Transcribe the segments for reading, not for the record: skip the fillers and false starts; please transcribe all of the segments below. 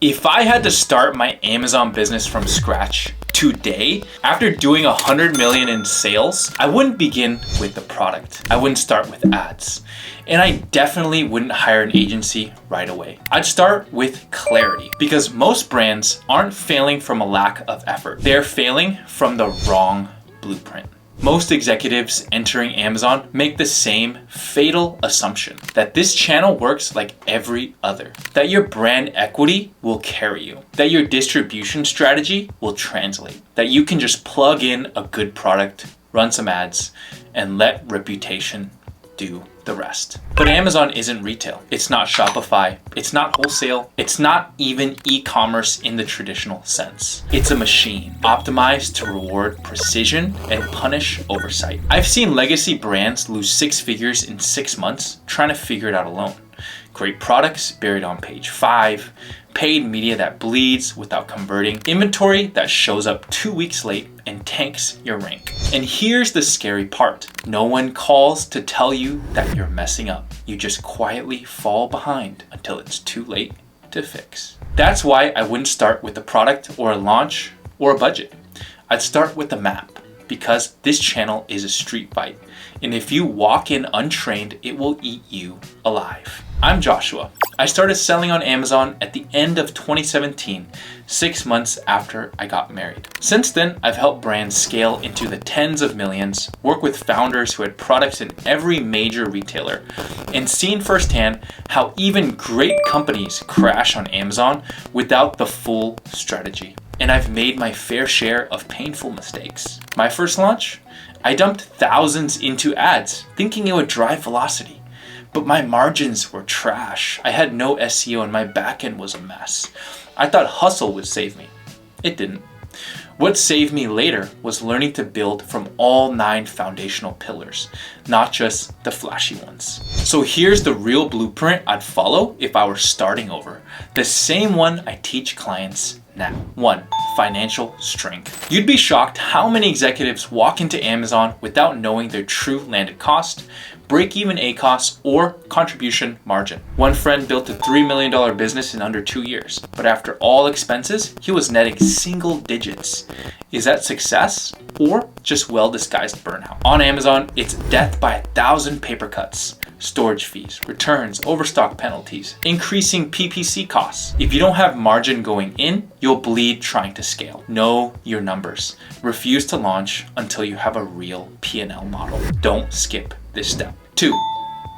If I had to start my Amazon business from scratch today, after doing 100 million in sales, I wouldn't begin with the product. I wouldn't start with ads. And I definitely wouldn't hire an agency right away. I'd start with clarity, because most brands aren't failing from a lack of effort. They're failing from the wrong blueprint. Most executives entering Amazon make the same fatal assumption that this channel works like every other, that your brand equity will carry you, that your distribution strategy will translate, that you can just plug in a good product, run some ads, and let reputation do the rest. But Amazon isn't retail. It's not Shopify. It's not wholesale. It's not even e-commerce in the traditional sense. It's a machine optimized to reward precision and punish oversight. I've seen legacy brands lose 6 figures in 6 months trying to figure it out alone. Great products buried on page 5, paid media that bleeds without converting, inventory that shows up 2 weeks late and tanks your rank. And here's the scary part. No one calls to tell you that you're messing up. You just quietly fall behind until it's too late to fix. That's why I wouldn't start with a product or a launch or a budget. I'd start with a map, because this channel is a street fight. And if you walk in untrained, it will eat you alive. I'm Joshua. I started selling on Amazon at the end of 2017, 6 months after I got married. Since then, I've helped brands scale into the tens of millions, work with founders who had products in every major retailer, and seen firsthand how even great companies crash on Amazon without the full strategy. And I've made my fair share of painful mistakes. My first launch, I dumped thousands into ads, thinking it would drive velocity. But my margins were trash. I had no SEO and my backend was a mess. I thought hustle would save me. It didn't. What saved me later was learning to build from all 9 foundational pillars, not just the flashy ones. So here's the real blueprint I'd follow if I were starting over. The same one I teach clients now. 1. Financial strength. You'd be shocked how many executives walk into Amazon without knowing their true landed cost, break-even ACoS, or contribution margin. One friend built a $3 million business in under 2 years, but after all expenses, he was netting single digits. Is that success or just well-disguised burnout? On Amazon, it's death by 1,000 paper cuts. Storage fees, returns, overstock penalties, increasing PPC costs. If you don't have margin going in, you'll bleed trying to scale. Know your numbers. Refuse to launch until you have a real P&L model. Don't skip this step. 2.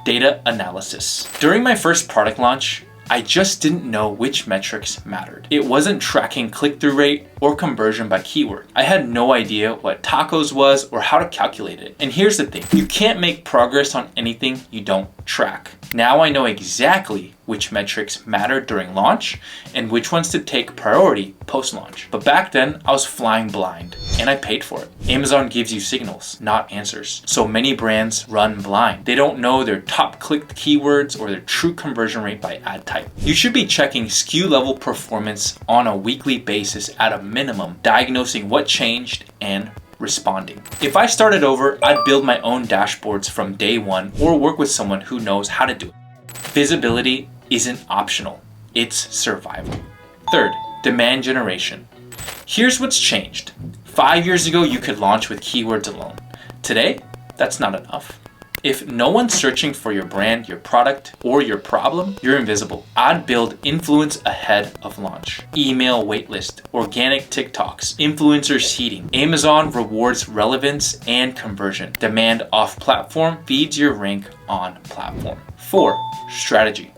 Data analysis. During my first product launch, I just didn't know which metrics mattered. It wasn't tracking click-through rate or conversion by keyword. I had no idea what tacos was or how to calculate it. And here's the thing, you can't make progress on anything you don't track. Now I know exactly which metrics mattered during launch and which ones to take priority post-launch. But back then, I was flying blind and I paid for it. Amazon gives you signals, not answers. So many brands run blind. They don't know their top clicked keywords or their true conversion rate by ad type. You should be checking SKU level performance on a weekly basis at a minimum, diagnosing what changed and responding. If I started over, I'd build my own dashboards from day one or work with someone who knows how to do it. Visibility isn't optional, it's survival. 3rd, demand generation. Here's what's changed. 5 years ago, you could launch with keywords alone. Today, that's not enough. If no one's searching for your brand, your product, or your problem, you're invisible. I'd build influence ahead of launch. Email waitlist, organic TikToks, influencer seeding. Amazon rewards relevance and conversion. Demand off platform feeds your rank on platform. 4, strategy.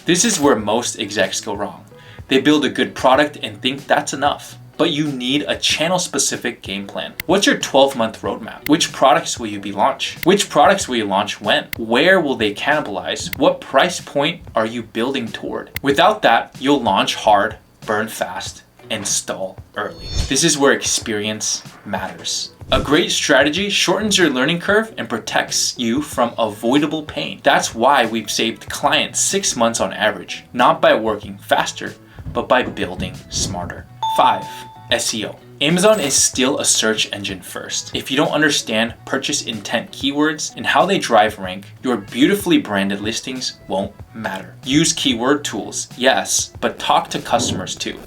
This is where most execs go wrong. They build a good product and think that's enough. But you need a channel-specific game plan. What's your 12-month roadmap? Which products will you launch? Which products will you launch when? Where will they cannibalize? What price point are you building toward? Without that, you'll launch hard, burn fast, and stall early. This is where experience matters. A great strategy shortens your learning curve and protects you from avoidable pain. That's why we've saved clients 6 months on average, not by working faster, but by building smarter. 5, SEO. Amazon is still a search engine first. If you don't understand purchase intent keywords and how they drive rank, your beautifully branded listings won't matter. Use keyword tools, yes, but talk to customers too.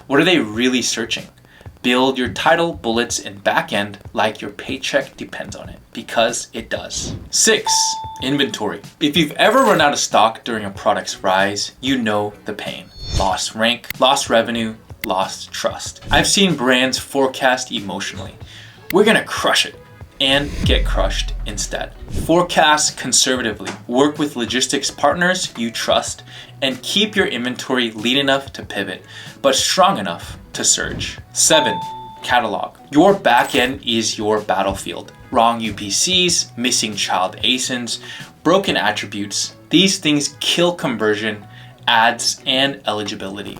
What are they really searching? Build your title, bullets, and backend like your paycheck depends on it, because it does. 6. Inventory. If you've ever run out of stock during a product's rise, you know the pain. Lost rank, lost revenue, lost trust. I've seen brands forecast emotionally. We're gonna crush it, and get crushed instead. Forecast conservatively. Work with logistics partners you trust, and keep your inventory lean enough to pivot, but strong enough to surge. 7. Catalog. Your backend is your battlefield. Wrong UPCs, missing child ASINs, broken attributes. These things kill conversion, ads, and eligibility.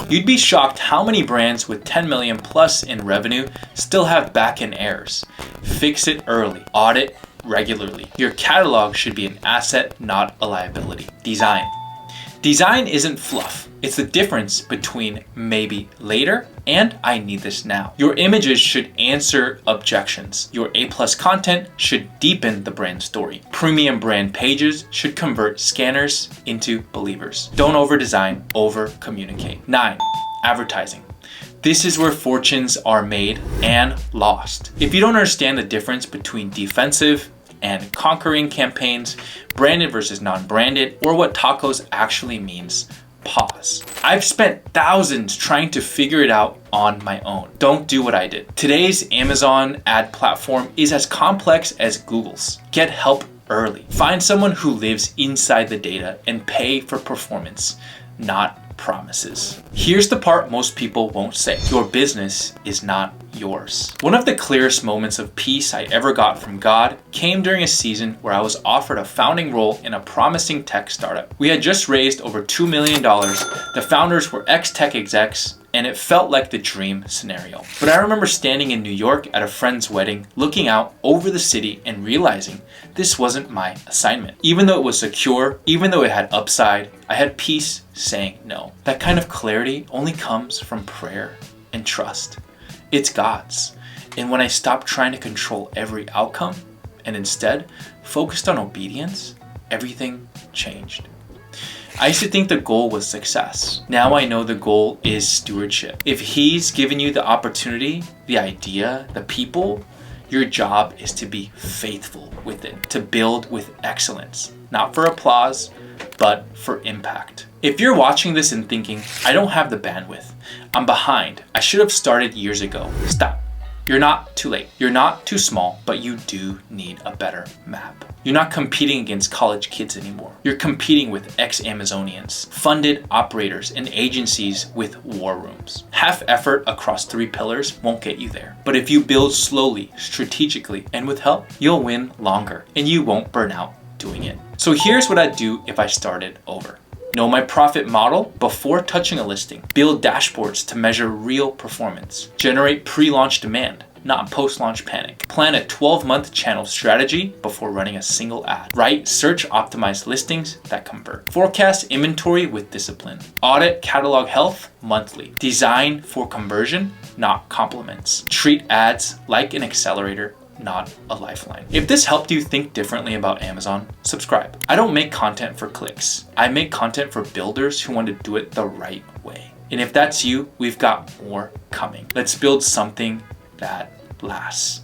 You'd be shocked how many brands with 10 million plus in revenue still have backend errors. Fix it early. Audit regularly. Your catalog should be an asset, not a liability. Design. Design isn't fluff. It's the difference between maybe later and I need this now. Your images should answer objections. Your A+ content should deepen the brand story. Premium brand pages should convert scanners into believers. Don't over-design, over-communicate. 9. Advertising. This is where fortunes are made and lost. If you don't understand the difference between defensive and conquering campaigns, branded versus non-branded, or what tacos actually means, pause. I've spent thousands trying to figure it out on my own. Don't do what I did. Today's Amazon ad platform is as complex as Google's. Get help early. Find someone who lives inside the data and pay for performance, not promises. Here's the part most people won't say. Your business is not yours. One of the clearest moments of peace I ever got from God came during a season where I was offered a founding role in a promising tech startup. We had just raised over $2 million. The founders were ex-tech execs, and it felt like the dream scenario. But I remember standing in New York at a friend's wedding, looking out over the city and realizing this wasn't my assignment. Even though it was secure, even though it had upside, I had peace saying no. That kind of clarity only comes from prayer and trust. It's God's. And when I stopped trying to control every outcome and instead focused on obedience, everything changed. I used to think the goal was success. Now I know the goal is stewardship. If He's given you the opportunity, the idea, the people, your job is to be faithful with it, to build with excellence, not for applause, but for impact. If you're watching this and thinking, I don't have the bandwidth, I'm behind, I should have started years ago, stop. You're not too late. You're not too small, but you do need a better map. You're not competing against college kids anymore. You're competing with ex-Amazonians, funded operators, and agencies with war rooms. Half effort across 3 pillars won't get you there. But if you build slowly, strategically, and with help, you'll win longer, and you won't burn out doing it. So here's what I'd do if I started over. Know my profit model before touching a listing. Build dashboards to measure real performance. Generate pre-launch demand, not post-launch panic. Plan a 12-month channel strategy before running a single ad. Write search optimized listings that convert. Forecast inventory with discipline. Audit catalog health monthly. Design for conversion, not compliments. Treat ads like an accelerator, not a lifeline. If this helped you think differently about Amazon, subscribe. I don't make content for clicks. I make content for builders who want to do it the right way. And if that's you, we've got more coming. Let's build something that lasts.